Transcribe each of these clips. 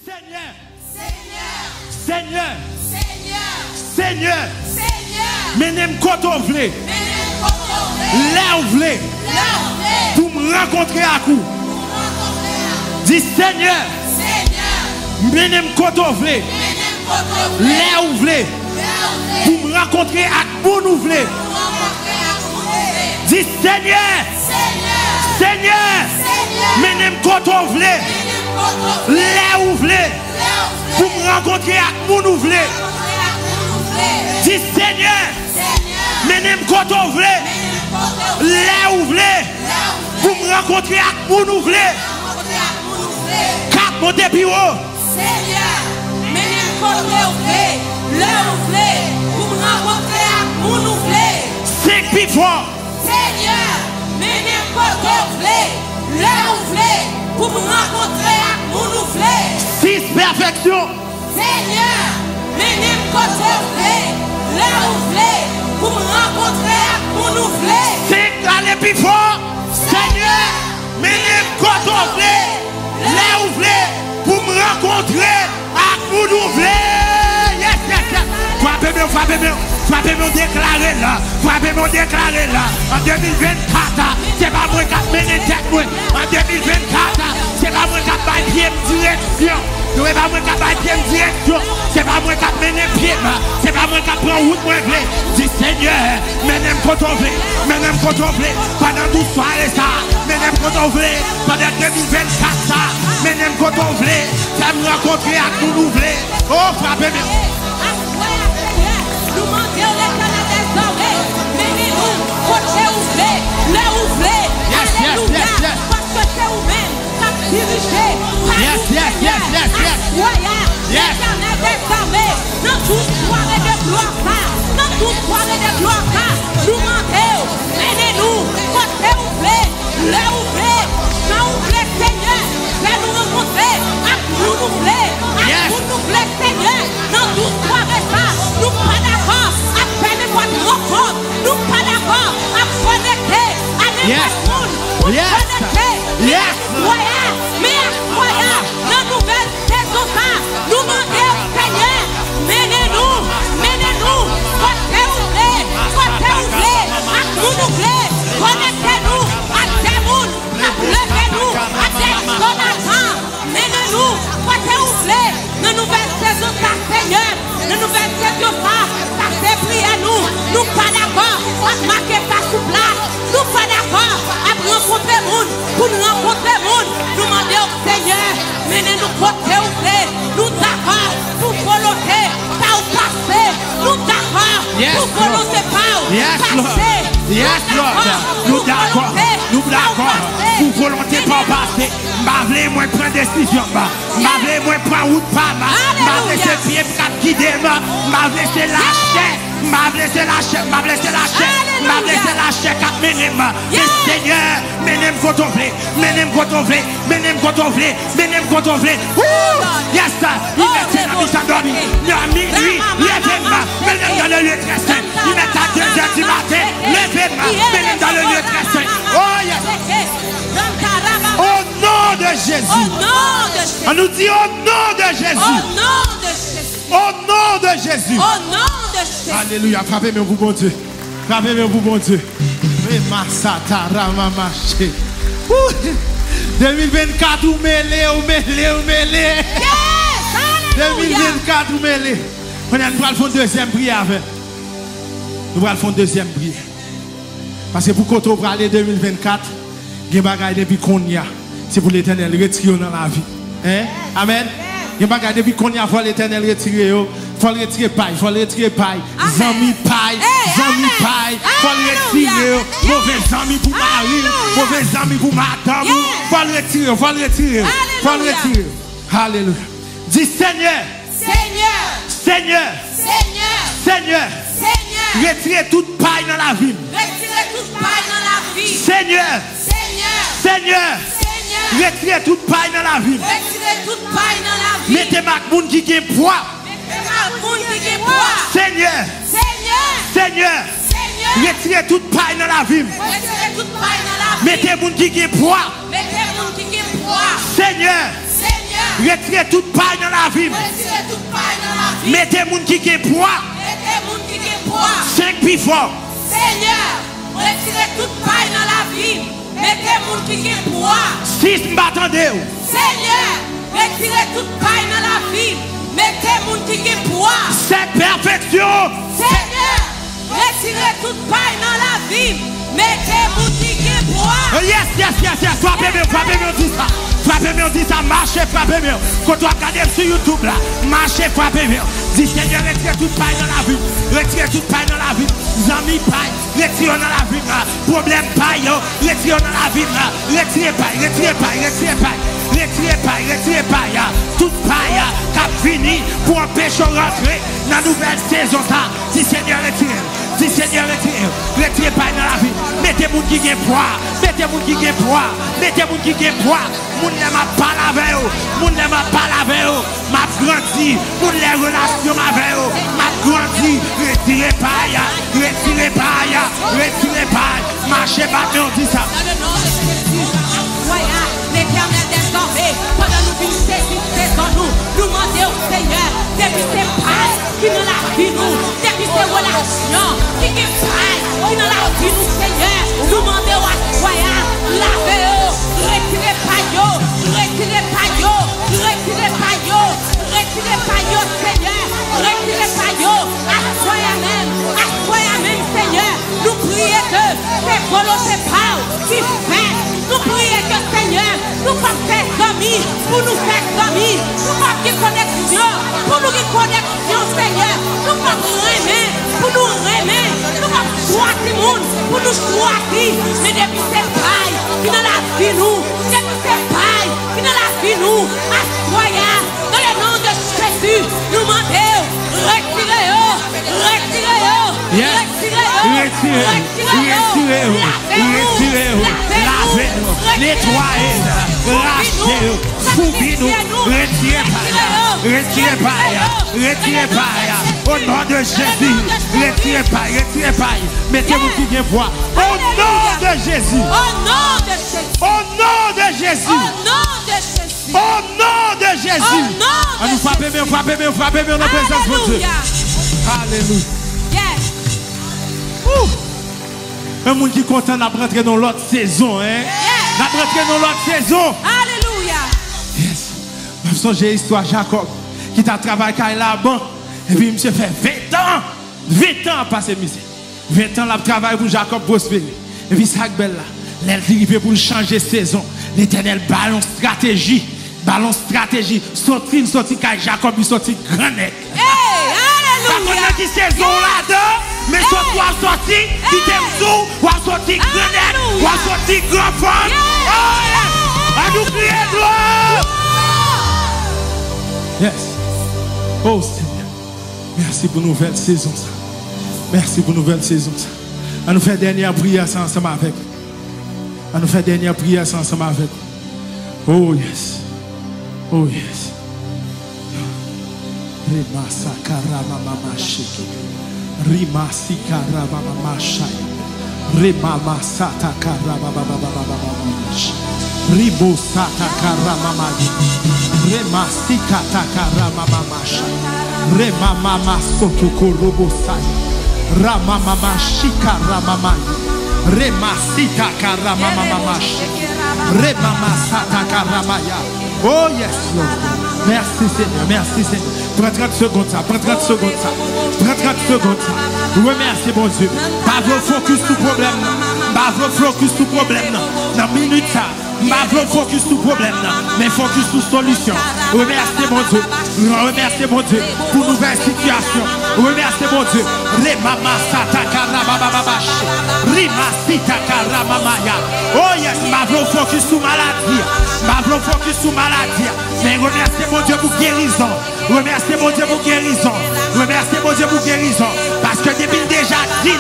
Seigneur. Seigneur. Seigneur. Seigneur. Menem koto vle. Là où vle. Pour me rencontrer à coup. Dis Seigneur. Menem koto vle. Là où vle. Pour me rencontrer à vous nous vle. Dis Seigneur. Seigneur. Menem koto vle. Là où vle. Pour me rencontrer à vous nous vle. Dis Seigneur. Menem koto vle. Là où vle. Pour me rencontrer à vous nous vle. Cap mon depuis haut. Seigneur, menem koto vle. Là où vle. Pour me rencontrer à vous nous vle. C'est plus fort. Seigneur, menem koto vle. Là où vle. Pour me rencontrer à vous nous vle. 6 perfection. Seigneur, menem koto vle. Là où vle. Pour me rencontrer à vous nous vle. 5 aller plus fort. Seigneur, menem koto vle. Là où vle. Pour me rencontrer à vous nous vle. Yes, yes, yes. Frappez-moi déclarer là. Frappez-moi déclarer là. En 2024, c'est pas moi qui a mené tête. En 2024, c'est pas moi qui a baillé pied direction. C'est pas moi qui a baillé pied direction. C'est pas moi qui a mené pied. C'est pas moi qui a pris route moi vle. Dis Seigneur, menem koto vle. Menem koto vle. Pendant 12 soirées ça. Menem koto vle. Pendant 2024 ça. Menem koto vle. Ça me rencontrer à tout nous vle. Oh, frappez-moi. Nous mendions les Canadiens dorés, mais nous, côté ouvré, là ouvré, alléluia, parce que c'est vous-même qui a dirigé, l'éternel des armées, dans toute soirée de gloire, dans toute soirée de gloire, nous mendions, menez-nous, côté ouvré, là ouvré, quand ouvré, Seigneur, fais-nous rencontrer, à nous nous voulons, à nous nous voulons, Seigneur, dans toute soirée, nous pas d'accord à faire votre rencontre, nous pas d'accord à connecter à n'importe où, pour connecter, mais croyant, la nouvelle saison, nous demandons, Seigneur, menez-nous, côté ouvré, à nous nous voulons, connectez-nous à des mondes, levez-nous à des donateurs, menez-nous, côté ouvré, la nouvelle saison, Seigneur. Nous nous faisons ça c'est prier nous pas d'accord à marquer pas sous place, nous pas d'accord à rencontrer le monde, pour nous rencontrer le monde, nous demandons au Seigneur, menez-nous côté ouvert, nous d'accord pour volonté, pas au passé, nous d'accord pour volonté, pas au passé, nous d'accord, pour volonté, pas au passé, m'avez moi prendre décision, m'avez moi prendre route pas, m'avez laissé pied qui démarre, m'avez laissé lâcher, m'avez laissé lâcher, m'avez laissé lâcher, m'avez laissé lâcher 4 minutes. Et Seigneur, menem koto vle, menem koto vle, menem koto vle, menem koto vle. Yes, il met la mise à dormir, à minuit, levez-moi, menem dans le lieu très saint. Il met à 2h du matin, levez-moi, menem dans le lieu très saint. Oh yes. Au nom de Jésus. On nous dit au nom de Jésus. Au nom de Jésus. Alléluia. Frappez-moi pour bon Dieu. Frappez-moi pour bon Dieu. 2024 ou mêlé. 2024 ou mêlé. On va faire une deuxième prière avec. Nous allons faire une deuxième prière. Parce que pour qu'on va aller 2024, il y a des bagages depuis qu'on y a. C'est pour l'Éternel retirer dans la vie. Hein? Amen. Il y a des bagages depuis qu'on y a, il faut l'Éternel retirer. Il faut le retirer paille, il faut le retirer paille. Zami paille, il faut le retirer. Mauvais amis pour mari, mauvais amis pour madame. Il faut le retirer, il faut le retirer. Il faut le retirer. Alléluia. Dis Seigneur. Seigneur. Retirez toute paille dans la vie. Seigneur. Retirez toute paille dans la vie. Mettez ma moun qui gagne poids. Seigneur. Retirez toute paille dans la vie. Mettez moun qui gagne poids. Seigneur. Retirez toute paille dans la vie. Mettez moun qui est poids. 5 plus fort. Seigneur, retirez toute paille dans la vie. Mettez moun qui est poids. 6 m'attendez. Seigneur, retirez toute paille dans la vie. Mettez moun qui est poids. 7 perfection. Seigneur, retirez toute paille dans la vie. Mettez moun qui est poids. Yes. Frappez-moi, dit ça. Frappez-moi, dit ça. Marchez, frappez-moi. Quand tu regardes sur YouTube là, marchez, frappez-moi. Dis Seigneur, retirez toute paille dans la vie. Retirez toute paille dans la vie. Amis paille, retirez dans la vie. Problème paille, retirez dans la vie. Retirez paille. Retirez paille. Toute paille qui fini pour empêcher de rentrer dans la nouvelle saison. Dis Seigneur, retirez. Dis Seigneur, retirez paille dans la vie. Mettez moun qui est poids. Mettez moun qui est poids. Moun ne m'a pas lavé. Moun ne m'a pas lavé. M'a grandi. Moun les relations avec eux. M'a grandi. Retirez paille. Marchez, battez, on dit ça. Dans le nom de Jésus, voyons l'Éternel des armées, pendant nous visiter, nous demandons au Seigneur, depuis ces pailles qui nous la vie nous, depuis ces relations qui nous paillent, qui nous la vie nous, Seigneur, nous demandons à voyons, lavez-vous, retirez paillot, Seigneur, retirez paillot, à même, Seigneur, nous prions que ces volontés pas qui fait, nous prions que Seigneur, nous faisons amis, pour nous faire amis, nous faisons connexion, pour nous connexion, Seigneur, nous faisons aimer, pour nous aimer, nous faisons choisir monde, pour nous choisir, mais depuis ces pailles qui dans la vie nous, depuis ces pailles qui dans la vie nous, assoyons, dans le nom de Jésus, nous demandons, retirez-vous, lavez-nous, nettoyez-nous, rachetez-nous, foubez-nous, retirez paille, au nom de Jésus, retirez paille, mettez-vous qui vient voir, au nom de Jésus, au nom de Jésus, nous frappez dans la présence de Dieu. Alléluia. Un monde qui est content d'entrer dans l'autre saison, hein? D'entrer dans l'autre saison. Alléluia. Yes. Je me souviens de l'histoire de Jacob qui a travaillé à Laban. Et puis, monsieur fait 20 ans. 20 ans à passer, monsieur. 20 ans, il a travaillé pour Jacob prospérer. Et puis, ça belle là. L'arrivée pour changer de saison. L'Éternel ballon stratégie. Sorti quand Jacob il sorti grand nec. Alléluia. Qui saison là-dedans. Mais soit tu as sorti, qui t'aime tout, ou as sorti grand nec, ou as sorti grand femme. À nous crier gloire. Yes. Oh Seigneur. Merci pour nouvelle saison. Merci pour nouvelle saison. À nous faire dernière prière ensemble avec. À nous faire dernière prière ensemble avec. Oh yes. Oh yes. Rima sakara mama shiki. Rima sikara mama shaya. Rima masata kara mama. Ribo sata kara mama. Rima sikata kara mama shaya. Rima mama soto korobo saya. Rama mama shikara mama. Rima sita kara mama shiki. Rima masata kara maya. Oh yes, Lord. Merci Seigneur, merci Seigneur. Prends 30 secondes ça, prends 30 secondes ça. Prends 30 secondes ça. Remercie mon Dieu. Pas de focus sur problème. Pas de focus sur problème. Dans minute ça. Pas de focus sur problème. Mais focus sur solution. Remercie mon Dieu. Remercie mon Dieu pour nouvelle situation. Remercie mon Dieu. Remama satakara babababashi. Rima sitakara mamaya. Oh yes, pas de focus sur maladie. Pas de focus sur maladie. Mais remerciez mon Dieu pour guérison. Remerciez mon Dieu pour guérison. Remerciez mon Dieu pour guérison. Parce que depuis déjà dit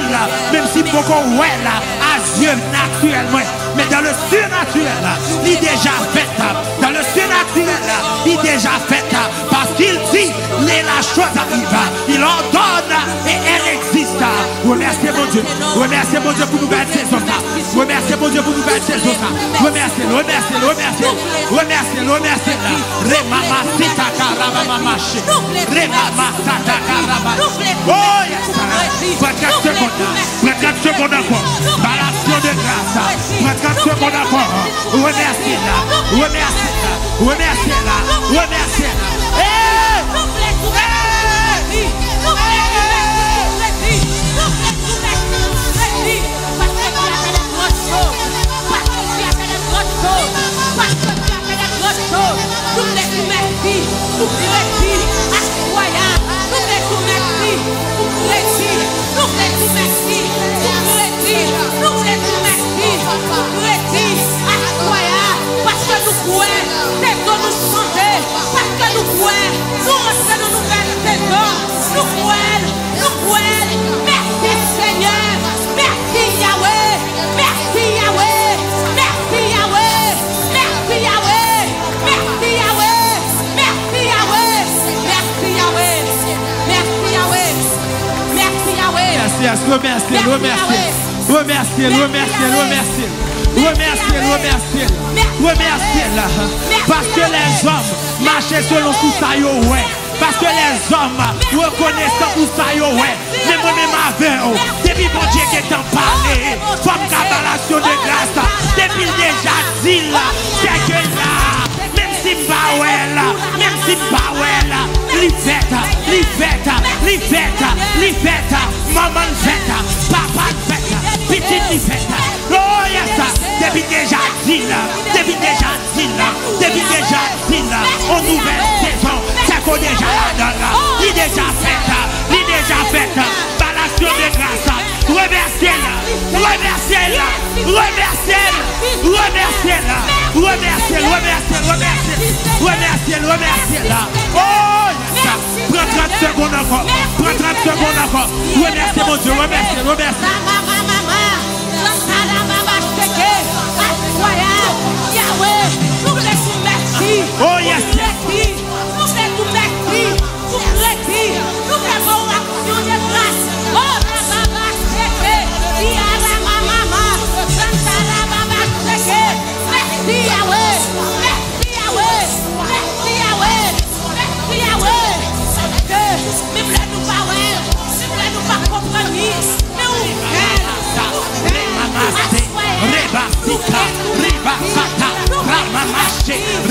là, même si beaucoup ouais là, à Dieu naturellement, mais dans le surnaturel là, il est déjà fait. Dans le surnaturel là, il est déjà fait. Parce qu'il dit, la chose arrive. Il ordonne et elle existe. Remerciez mon Dieu. Remerciez mon Dieu pour nouvelle saison. Remerciez mon Dieu pour nouvelle saison. Remerciez. remerciez, remerciez. Remama sita karabama maché. Remama sata karabama. Oh yes. Prends 4 secondes. Prends 4 secondes encore. Balation de grâce. Prends 4 secondes encore. Remerciez là. Remerciez là. Remerciez là. Remerciez là. Remerciez, remerciez, remerciez, remerciez, remerciez, remerciez, remerciez, remerciez là. Parce que les hommes marchaient selon tout ça, ouais. Parce que les hommes reconnaissent tout ça, ouais. Mais moi-même avec eux, depuis mon Dieu qui est en parlé, comme cabalation de grâce, depuis déjà dit là, c'est que là, même si pas ouais là, même si pas ouais là, l'ifeta, maman feta, papa feta, petite feta. Oh yes, depuis déjà dit là, depuis déjà dit là, depuis déjà dit là, en nouvelle saison, c'est qu'on déjà là-dedans là, il déjà fait, balation de grâce, remerciez là, remerciez là, remerciez là, remerciez là, remerciez, remerciez, remerciez, remerciez, remerciez là. Oh yes, prends 30 secondes encore, prends 30 secondes encore, remerciez mon Dieu, remerciez, remerciez. Oh yes.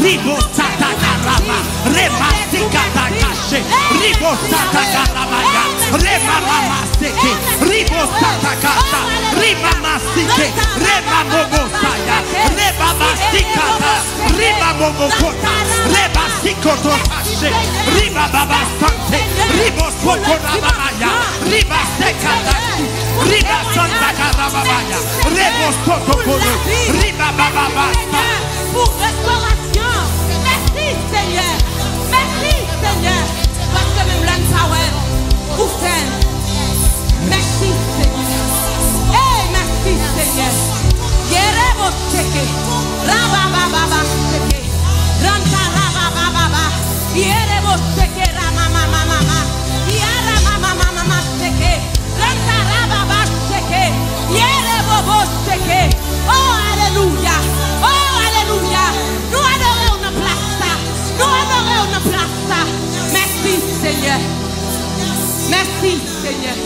Ribo sata karama, rema sikata kashe, ribo sata karamaya, rema mama seke, ribo sata kasa, rima masike, rema momo saya, rema masikata, rima momo kota, rema sikoto kashe, rima baba sante, ribo soko ramaya, rima sekata, rima santa karamaya, rebo soto kono, rima baba basta. Pour restauration. Merci Seigneur. Merci Seigneur. Parce que même l'âme power. Pour faire. Merci Seigneur. Hey, merci Seigneur. Yerebo cheke. Rabababa cheke. Ranta rabababa. Yerebo cheke ramamamama. Yaramamamama cheke. Ranta rababa cheke. Yerebo cheke. Oh alléluia. Nous adorons notre place. Nous adorons notre place. Merci Seigneur. Merci Seigneur.